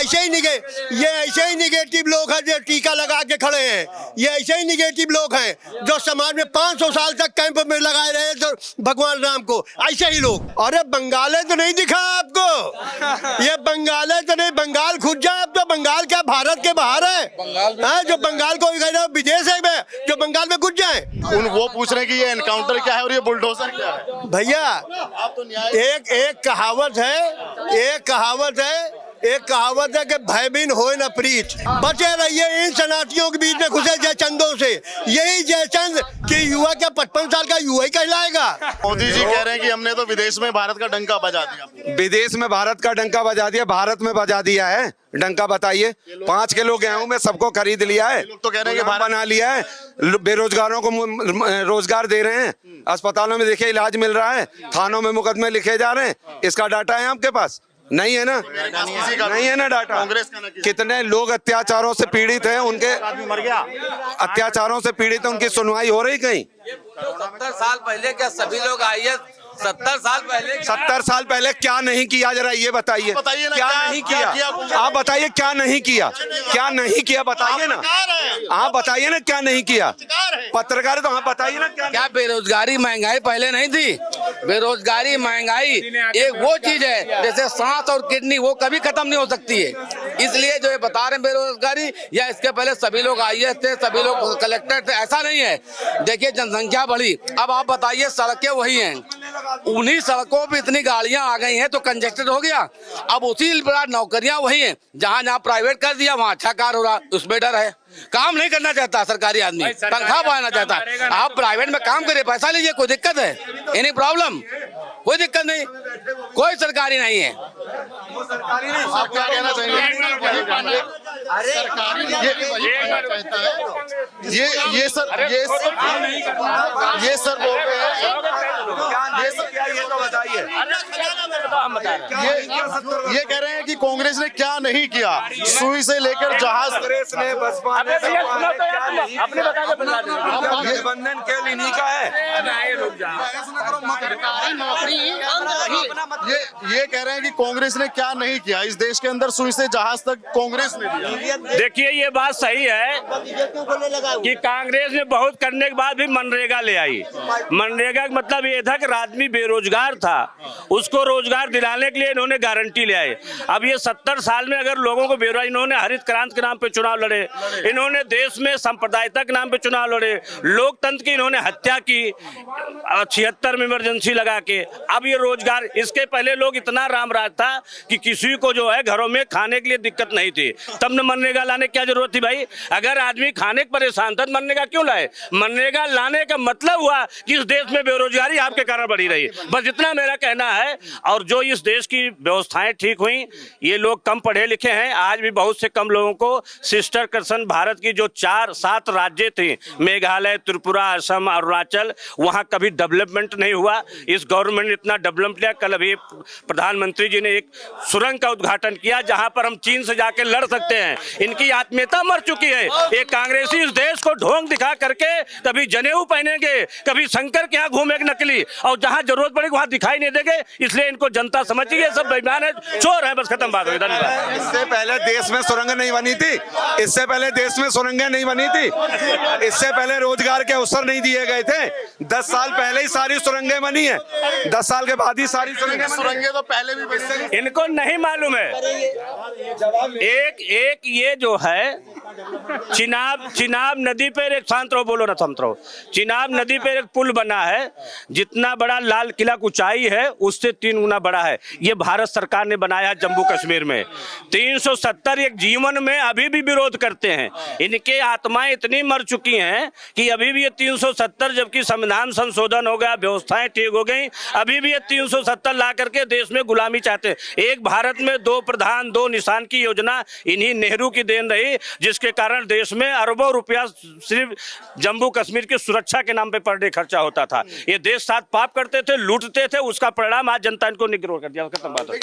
ऐसे ही निगेटिव लोग हैं जो टीका लगा के खड़े हैं। ये ऐसे ही निगेटिव लोग हैं जो समाज में 500 साल तक कैंप में लगाए रहे तो भगवान राम को, ऐसे ही लोग। अरे बंगाले तो नहीं दिखा आपको? ये बंगाले तो नहीं, बंगाल खुद जाए अब तो। बंगाल क्या भारत के बाहर है? जो बंगाल को विदेश है जो बंगाल में घुस जाए। वो पूछ रहे हैं कि ये एनकाउंटर क्या है और ये बुलडोजर क्या है। भैया एक कहावत है कि भयबीन होए न प्रीत। बचे रहिए इन सनातियों के बीच में घुसे जयचंदों से। यही जयचंद कि युवा क्या 55 साल का युवा ही कहलाएगा। मोदी जी कह रहे हैं कि हमने तो विदेश में भारत का डंका बजा दिया। विदेश में भारत का डंका बजा दिया, भारत में बजा दिया है डंका? बताइए। 5 किलो गेहूं में सबको खरीद लिया है, लोग तो कह रहे हैं कि भारत बना लिया है, बेरोजगारों को रोजगार दे रहे हैं, अस्पतालों में देखिए इलाज मिल रहा है, थानों में मुकदमे लिखे जा रहे हैं। इसका डाटा है आपके पास? नहीं है ना, नहीं है ना डाटा। कांग्रेस का कितने लोग अत्याचारों से पीड़ित हैं, उनके मर गया, अत्याचारों से पीड़ित है, उनकी सुनवाई हो रही कहीं? 70 साल पहले क्या सभी लोग आईएएस 70 साल पहले क्या नहीं किया, जरा ये बताइए। क्या नहीं किया? आप बताइए क्या नहीं किया, क्या नहीं किया बताइए ना। आप बताइए ना क्या नहीं किया। पत्रकार तो आप बताइए ना क्या बेरोजगारी महंगाई पहले नहीं थी? बेरोजगारी महंगाई एक वो चीज है जैसे सांस और किडनी, वो कभी खत्म नहीं हो सकती है। इसलिए जो ये बता रहे हैं बेरोजगारी, या इसके पहले सभी लोग आईएएस थे, सभी लोग कलेक्टर थे, ऐसा नहीं है। देखिए जनसंख्या बढ़ी, अब आप बताइए सड़कें वही हैं, उन्हीं सड़कों पे इतनी गाड़ियां आ गई हैं तो कंजेस्टेड हो गया। अब उसी बड़ा नौकरियां वही हैं, जहां जहां प्राइवेट कर दिया वहां अच्छा कार हो रहा, उसमें डर है। काम नहीं करना चाहता सरकारी आदमी, तनख्वाह पाना चाहता। आप प्राइवेट में काम करिए, पैसा लीजिए, कोई दिक्कत है? Any problem? कोई दिक्कत नहीं, कोई सरकारी नहीं है। आप क्या कहना चाहेंगे? ये सर बोल रहे हैं, ये तो बताइए। ये कह रहे हैं कि कांग्रेस ने क्या नहीं किया, सुई से लेकर जहाज। कांग्रेस ने बसपा ने गठबंधन केवल इन्हीं का है। ये कह रहे हैं कि कांग्रेस ने क्या नहीं किया इस देश के अंदर, सुई से जहाज तक कांग्रेस ने दिया। देखिए ये बात सही है कि कांग्रेस ने बहुत करने के बाद भी मनरेगा ले आई। मनरेगा का मतलब ये था कि आदमी बेरोजगार था, उसको रोजगार दिलाने के लिए इन्होंने गारंटी ले आए। अब ये 70 साल में अगर लोगों को बेरोजगार, इन्होंने हरित क्रांति के नाम पे चुनाव लड़े, इन्होंने देश में सांप्रदायिकता के नाम पे चुनाव लड़े, लोकतंत्र की इन्होंने हत्या की 76 में इमरजेंसी लगा के। अब ये रोजगार, इसके पहले लोग इतना राम राज था कि किसी को जो है घरों में खाने के लिए दिक्कत नहीं थी, तब न मनरेगा लाने की क्या जरूरत थी भाई? अगर आदमी खाने के परेशान था मनरेगा क्यों लाए? मनरेगा लाने का मतलब हुआ कि इस देश में बेरोजगारी आपके कारण बढ़ी रही। बस इतना मेरा कहना है। और जो इस देश की व्यवस्थाएं ठीक हुई, ये लोग कम पढ़े लिखे हैं, आज भी बहुत से कम लोगों को सिस्टर कर्सन भारत की जो 4-7 राज्य थे, मेघालय, त्रिपुरा, असम, अरुणाचल, वहां कभी डेवलपमेंट नहीं हुआ। इस गवर्नमेंट ने इतना डेवलपमेंट किया। कल अभी प्रधानमंत्री जी ने एक सुरंग का उद्घाटन किया जहां पर हम चीन से जाके लड़ सकते हैं। इनकी आत्मीयता मर चुकी है। ये कांग्रेसी इस देश को ढोंग दिखा करके कभी जनेऊ पहनेंगे, कभी शंकर के यहाँ घूमेंगे नकली, और जहां जरूरत पड़ेगी वहां दिखाई नहीं देंगे। इसलिए इनको जनता समझिए ये सब बेईमान है, चोर है, बस खत्म बात हो गई। धन्यवाद। इससे पहले देश में सुरंग नहीं बनी थी, इससे पहले देश में सुरंगें नहीं बनी थी, इससे पहले रोजगार के अवसर नहीं दिए गए थे। 10 साल पहले ही सारी सुरंगें बनी है, 10 साल के बाद ही सारी सुरंगें तो पहले भी बनी। इनको नहीं मालूम है। एक ये जो है चिनाब नदी पर एक शांत रहो, बोलो ना शांत रहो। चिनाब नदी पर एक पुल बना है, जितना बड़ा लाल किला की ऊंचाई है उससे 3 गुना बड़ा है। ये भारत सरकार ने बनाया जम्मू कश्मीर में। 370 एक जीवन में अभी भी विरोध करते हैं। इनके आत्माएं इतनी मर चुकी हैं कि अभी भी ये 370, जबकि संविधान संशोधन हो गया, व्यवस्थाएं ठीक हो गई, अभी भी ये 370 ला करके देश में गुलामी चाहते हैं। एक भारत में 2 प्रधान 2 निशान की योजना इन्हीं नेहरू की देन रही, जिसके जिसके कारण देश में अरबों रुपया सिर्फ जम्मू कश्मीर की सुरक्षा के नाम पे पर डे खर्चा होता था। ये देश साथ पाप करते थे, लूटते थे, उसका परिणाम आज जनता इनको निग्रह कर दिया। खत्म बात है।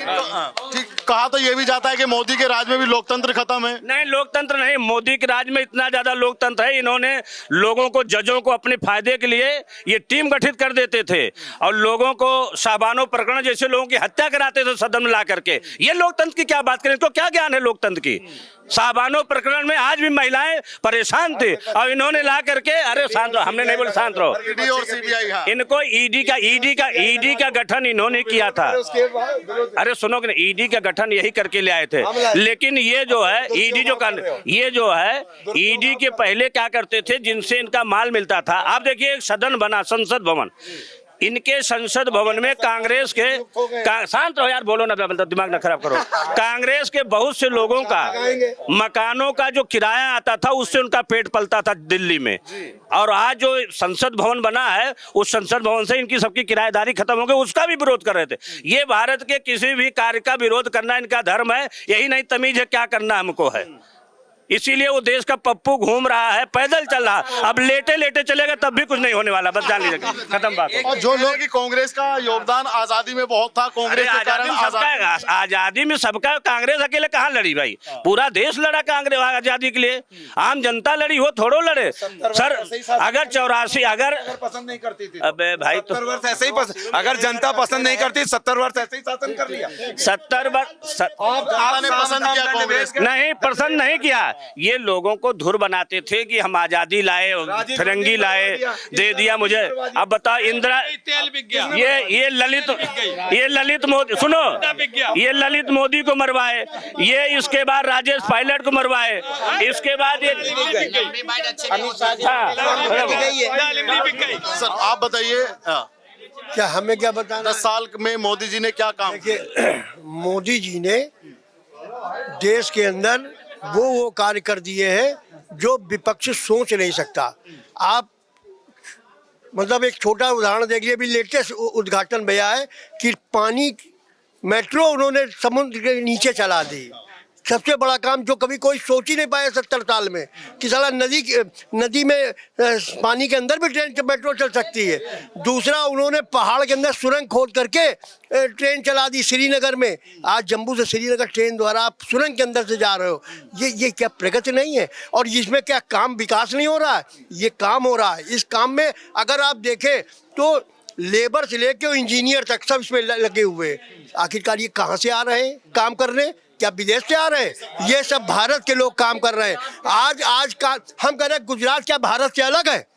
ठीक, कहा तो ये भी जाता है कि मोदी के राज में भी लोकतंत्र खत्म है। नहीं, लोकतंत्र नहीं, मोदी के राज में इतना ज्यादा लोकतंत्र है। इन्होंने लोगों को, जजों को अपने फायदे के लिए ये टीम गठित कर देते थे और लोगों को शाहबानो प्रकरण जैसे लोगों की हत्या कराते थे सदन में ला करके। ये लोकतंत्र की क्या बात करें, इनको क्या ज्ञान है लोकतंत्र की। शाहबानो प्रकरण में आज भी महिलाएं परेशान थी और इन्होंने ला करके, अरे शांत रहो, हमने नहीं बोले शांत रहो। ईडी और सीबीआई, हाँ। इनको ईडी का गठन इन्होंने किया था। अरे सुनो कि ईडी का गठन यही करके ले आए थे। लेकिन ये जो है ईडी के पहले क्या करते थे, जिनसे इनका माल मिलता था। आप देखिए एक सदन बना, संसद भवन, इनके संसद भवन में कांग्रेस के शांत रहो यार, बोलो ना, दिमाग ना खराब करो। कांग्रेस के बहुत से लोगों का मकानों का जो किराया आता था उससे उनका पेट पलता था दिल्ली में। और आज जो संसद भवन बना है उस संसद भवन से इनकी सबकी किराएदारी खत्म हो गई, उसका भी विरोध कर रहे थे। ये भारत के किसी भी कार्य का विरोध करना इनका धर्म है, यही नहीं तमीज है क्या करना हमको है। इसीलिए वो देश का पप्पू घूम रहा है, पैदल चल रहा। अब लेटे लेटे चलेगा तब भी कुछ नहीं होने वाला, बस जान लीजिए, खत्म बात। और जो लोग की कांग्रेस का योगदान आजादी में बहुत था, कांग्रेस के कारण आजादी में सबका, कांग्रेस अकेले कहाँ लड़ी भाई, पूरा देश लड़ा कांग्रेस आजादी के लिए। आम जनता लड़ी, वो थोड़ो लड़े सर। अगर 84 अगर पसंद नहीं करती थी, अबे भाई तो 70 वर्ष ऐसे ही अगर जनता पसंद नहीं करती 70 वर्ष ऐसे ही शासन कर लिया। 70 वर्ष आपने पसंद किया कांग्रेस नहीं, पसंद नहीं किया। ये लोगों को धुर बनाते थे कि हम आजादी लाए, फिरंगी लाए, दे दिया मुझे। अब बताओ इंदिरा, ये ललित मोदी, सुनो, ये ललित मोदी को मरवाए, ये इसके बाद राजेश पायलट को मरवाए, इसके बाद ये सर आप बताइए, क्या हमें क्या बताना। 10 साल में मोदी जी ने क्या काम किया? मोदी जी ने देश के अंदर वो कार्य कर दिए हैं जो विपक्ष सोच नहीं सकता। आप मतलब एक छोटा उदाहरण देख लिए, अभी लेटेस्ट उद्घाटन भैया है कि पानी मेट्रो उन्होंने समुद्र के नीचे चला दी। सबसे बड़ा काम जो कभी कोई सोच ही नहीं पाया 70 साल में कि साला नदी में पानी के अंदर भी ट्रेन मेट्रो चल सकती है। दूसरा, उन्होंने पहाड़ के अंदर सुरंग खोद करके ट्रेन चला दी श्रीनगर में। आज जम्मू से श्रीनगर ट्रेन द्वारा आप सुरंग के अंदर से जा रहे हो। ये क्या प्रगति नहीं है? और इसमें क्या काम विकास नहीं हो रहा है? ये काम हो रहा है। इस काम में अगर आप देखें तो लेबर से लेके इंजीनियर तक सब इसमें लगे हुए। आखिरकार ये कहाँ से आ रहे हैं काम करने? क्या विदेश से आ रहे हैं? ये सब भारत के लोग काम कर रहे हैं। आज का हम कह रहे हैं गुजरात क्या भारत से अलग है?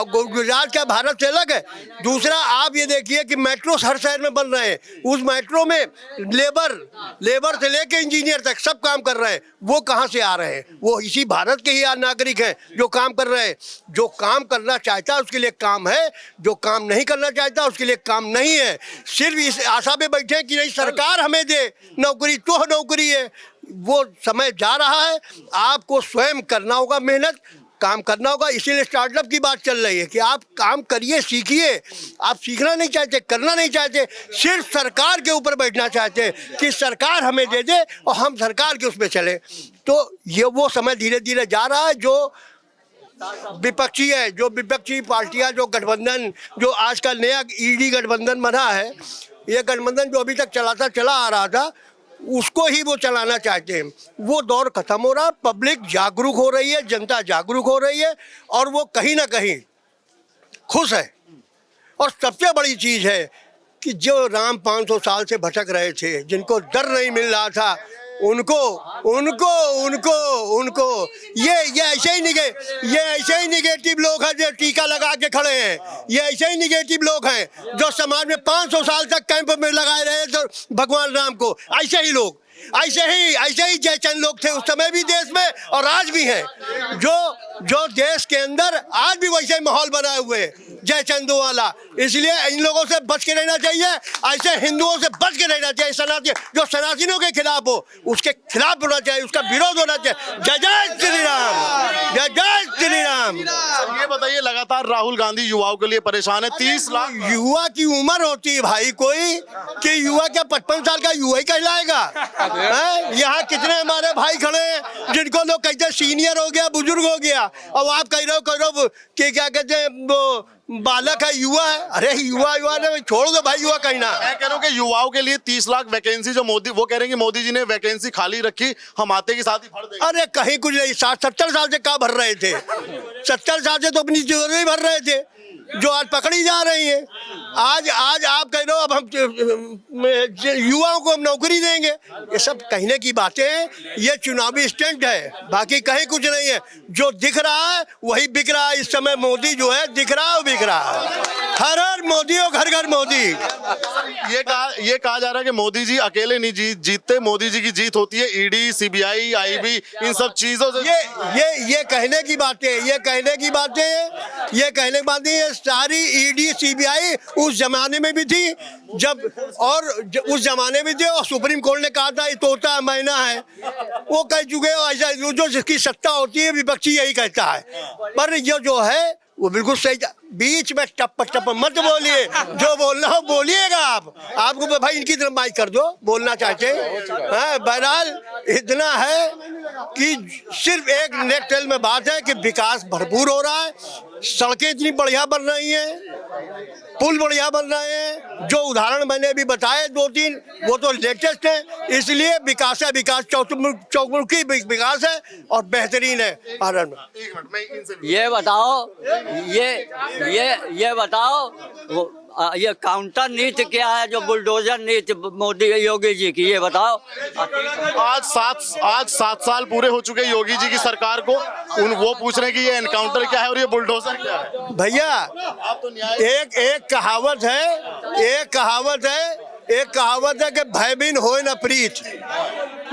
गुजरात क्या भारत से अलग है? दूसरा, आप ये देखिए कि मेट्रो हर शहर में बन रहे हैं। उस मेट्रो में लेबर से लेके इंजीनियर तक सब काम कर रहे हैं। वो कहाँ से आ रहे हैं? वो इसी भारत के ही नागरिक हैं जो काम कर रहे हैं। जो काम करना चाहता है उसके लिए काम है, जो काम नहीं करना चाहता उसके लिए काम नहीं है। सिर्फ इस आशा में बैठे हैं कि नहीं सरकार हमें दे नौकरी तो नौकरी है। वो समय जा रहा है, आपको स्वयं करना होगा, मेहनत काम करना होगा। इसीलिए स्टार्टअप की बात चल रही है कि आप काम करिए, सीखिए। आप सीखना नहीं चाहते, करना नहीं चाहते, सिर्फ सरकार के ऊपर बैठना चाहते हैं कि सरकार हमें दे दे और हम सरकार के उसमें चले। तो ये वो समय धीरे धीरे जा रहा है जो विपक्षी है, जो विपक्षी पार्टियां, जो गठबंधन, जो आज का नया ईडी गठबंधन बना है, ये गठबंधन जो अभी तक चला आ रहा था उसको ही वो चलाना चाहते हैं। वो दौर खत्म हो रहा है, पब्लिक जागरूक हो रही है, जनता जागरूक हो रही है और वो कहीं ना कहीं खुश है। और सबसे बड़ी चीज़ है कि जो राम 500 साल से भटक रहे थे, जिनको डर नहीं मिल रहा था, उनको ये ऐसे ही निगेटिव लोग हैं जो टीका लगा के खड़े हैं। ये ऐसे ही निगेटिव लोग हैं जो समाज में 500 साल तक कैंप में लगाए रहे तो भगवान राम को। ऐसे ही लोग, ऐसे ही जयचंद लोग थे उस समय भी देश में और आज भी हैं, जो देश के अंदर आज भी वैसे माहौल बनाए हुए जयचंदों वाला। इसलिए इन लोगों से बच के रहना चाहिए, ऐसे हिंदुओं से बच के रहना चाहिए। सनातन जो सनातनियों के खिलाफ हो उसके खिलाफ होना चाहिए, उसका विरोध होना चाहिए। जय जय श्री राम, जय जय श्री राम। सर, ये बताइए, लगातार राहुल गांधी युवाओं के लिए परेशान है। 30 लाख युवा की उम्र होती है भाई कोई कि युवा क्या 55 साल का युवा ही कहलाएगा? हैं? यहाँ कितने हमारे भाई खड़े हैं जिनको लोग कहते हैं सीनियर हो गया, बुजुर्ग हो गया, और आप कह रहे हो कि क्या कहते हैं वो बालक है, युवा है। अरे युवा ने छोड़ दो भाई, युवा कहना। मैं कह रहा हूँ कि युवाओं के लिए 30 लाख वैकेंसी जो मोदी, वो कह रहे हैं कि मोदी जी ने वैकेंसी खाली रखी, हम आते के साथ ही भर देंगे। अरे कहीं कुछ नहीं, 60-70 साल से क्या भर रहे थे? 70 साल से तो अपनी जरूरत ही भर रहे थे, जो आज पकड़ी जा रही है। आज आप कह रहे हो अब हम युवाओं को हम नौकरी देंगे, ये सब कहने की बातें हैं, ये चुनावी स्टंट है, बाकी कहीं कुछ नहीं है। जो दिख रहा है वही बिक रहा है। इस समय मोदी जो है दिख रहा है, बिक रहा है। हर मोदी और घर घर मोदी। ये कहा जा रहा है कि मोदी जी अकेले नहीं जीतते, मोदी जी की जीत होती है ईडी, सीबीआई, आईबी, इन सब चीजों से। ये कहने की बातें, ये कहने की बातें सारी ईडी सीबीआई उस जमाने में भी थी उस जमाने में थे, और सुप्रीम कोर्ट ने कहा था ये तोता मैना है, वो कह चुके हैं। ऐसा जो जिसकी सत्ता होती है विपक्षी यही कहता है, पर ये जो है वो बिल्कुल सही। बीच में टप मत बोलिए, जो बोलना हो बोलिएगा। आपको भाई इनकी तरफ माइक कर दो, बोलना चाहते हैं। बहरहाल इतना है कि सिर्फ एक नेक्स्ट में बात है कि विकास भरपूर हो रहा है, सड़कें इतनी बढ़िया बन रही हैं, पुल बढ़िया बन रहे हैं। जो उदाहरण मैंने अभी बताए 2-3 वो तो लेटेस्ट है, इसलिए विकास है, विकास चौमुखी विकास है और बेहतरीन है। ये बताओ, ये बताओ ये काउंटर नीति क्या है जो बुलडोजर नीति मोदी योगी जी की, ये बताओ। आज 7 साल पूरे हो चुके योगी जी की सरकार को, वो पूछ रहे हैं कि ये एनकाउंटर क्या है और ये बुलडोजर क्या है। भैया आप तो एक कहावत है कि भय बिन होए न प्रीत।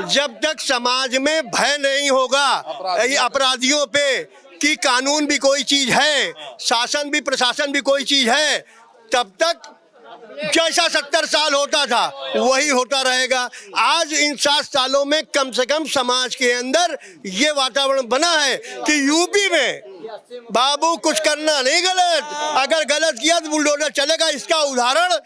जब तक समाज में भय नहीं होगा अपराधियों पे कि कानून भी कोई चीज है, शासन भी, प्रशासन भी कोई चीज है, तब तक जैसा 70 साल होता था वही होता रहेगा। आज इन 7 सालों में कम से कम समाज के अंदर ये वातावरण बना है कि यूपी में बाबू कुछ करना नहीं गलत, अगर गलत किया तो बुलडोजर चलेगा। इसका उदाहरण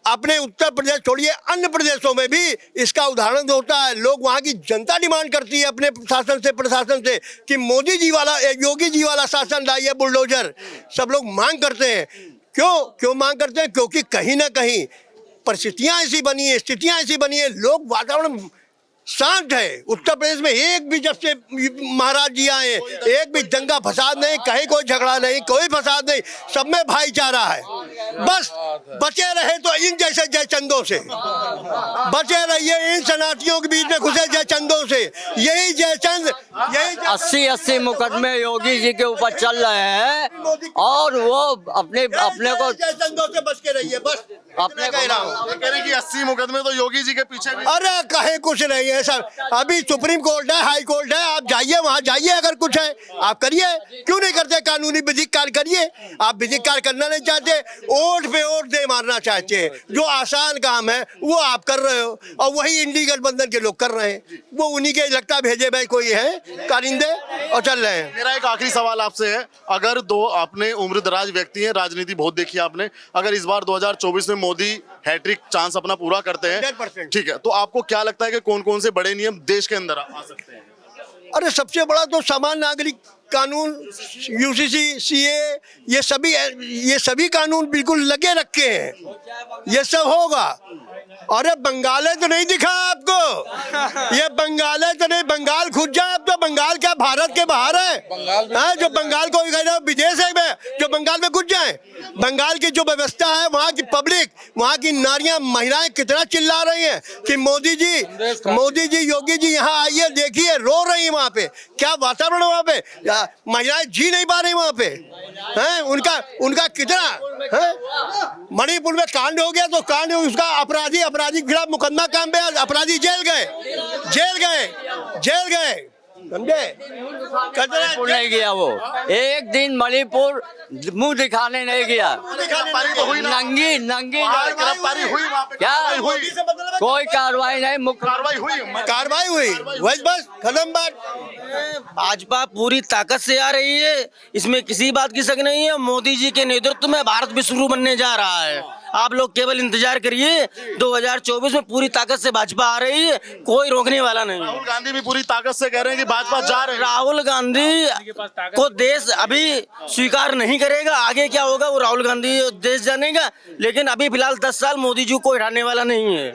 अपने उत्तर प्रदेश छोड़िए अन्य प्रदेशों में भी इसका उदाहरण होता है। लोग वहाँ की जनता डिमांड करती है अपने प्रशासन से कि मोदी जी वाला, योगी जी वाला शासन लाइए, बुलडोजर। सब लोग मांग करते हैं। क्यों मांग करते हैं? क्योंकि कहीं ना कहीं परिस्थितियां ऐसी बनी है, स्थितियां ऐसी बनी है, लोग वातावरण शांत है। उत्तर प्रदेश में एक भी, जब से महाराज जी आए, एक भी दंगा फसाद नहीं, कहीं कोई झगड़ा नहीं, कोई फसाद नहीं, सब में भाईचारा है। बस बचे रहे तो इन जैसे जयचंदों से, बचे रहिए इन सनातियों के बीच में घुसे जयचंदों से। यही जयचंद, यही 80 मुकदमे योगी जी के ऊपर चल रहे हैं और वो अपने को जयचंदों से बच के रहिए। बस अपने कह रहा हूँ। कह रहे हैं कि 80 मुकदमे तो योगी जी के पीछे भी। अरे कहीं कुछ नहीं है सर, अभी सुप्रीम कोर्ट है, हाई कोर्ट है, आप जाइए वहां जाइए, अगर कुछ है आप करिए। क्यों नहीं करते? कानूनी विधिक कार्य करिए। आप विधिक कार्य करना नहीं चाहते, वोट पे वोट दे मारना चाहते हैं, जो आसान काम है वो आप कर रहे हो, और वही इंडी गठबंधन के लोग कर रहे हैं। वो उन्हीं के लगता भेजे भाई कोई है कारिंदे और चल रहे हैं। मेरा एक आखिरी सवाल आपसे है, अगर दो अपने उम्रदराज व्यक्ति हैं, राजनीति बहुत देखी आपने, अगर इस बार 2024 में मोदी हैट्रिक चांस अपना पूरा करते हैं, 100%। ठीक है, तो आपको क्या लगता है कि कौन कौन से बड़े नियम देश के अंदर आ सकते हैं? अरे सबसे बड़ा तो समान नागरिक कानून, यूसीसी, सीए, ये सभी कानून बिल्कुल लगे रखे हैं, ये सब होगा। अरे बंगाल तो नहीं दिखा आपको? ये बंगाल तो नहीं, बंगाल खुद जाए अब तो। बंगाल क्या भारत के बाहर है? जो बंगाल को विदेश है में, जो बंगाल में घुस जाए। बंगाल की जो व्यवस्था है, वहाँ की पब्लिक, वहाँ की नारियां, महिलाएं कितना चिल्ला रही हैं कि मोदी जी, योगी जी यहाँ आइए, देखिए, रो रही है वहाँ पे। क्या वातावरण वहाँ पे, महिलाएं जी नहीं पा रही वहाँ पे हैं। उनका कितना है? मणिपुर में कांड हो गया तो कांड, उसका अपराधी के खिलाफ मुकदमा काम पे, अपराधी जेल गए। समझे मणिपुर नहीं गया वो, एक दिन मणिपुर मुंह दिखाने नहीं गया। गिरफ्तारी तो हुई ना, नंगी नंगी गिरफ्तारी हुई वहाँ पे, क्या कार्रवाई हुई, कोई कार्रवाई नहीं, मुख्य कार्रवाई हुई, कार्रवाई हुई, वही बस खत्म बात। भाजपा पूरी ताकत से आ रही है, इसमें किसी बात की शक नहीं है। मोदी जी के नेतृत्व में भारत विश्व बनने जा रहा है। आप लोग केवल इंतजार करिए, 2024 में पूरी ताकत से भाजपा आ रही है, कोई रोकने वाला नहीं। राहुल गांधी भी पूरी ताकत से कह रहे हैं कि भाजपा जा रहे हैं। राहुल गांधी को देश अभी स्वीकार नहीं करेगा, आगे क्या होगा वो राहुल गांधी देश जानेगा, लेकिन अभी फिलहाल 10 साल मोदी जी को हटाने वाला नहीं है।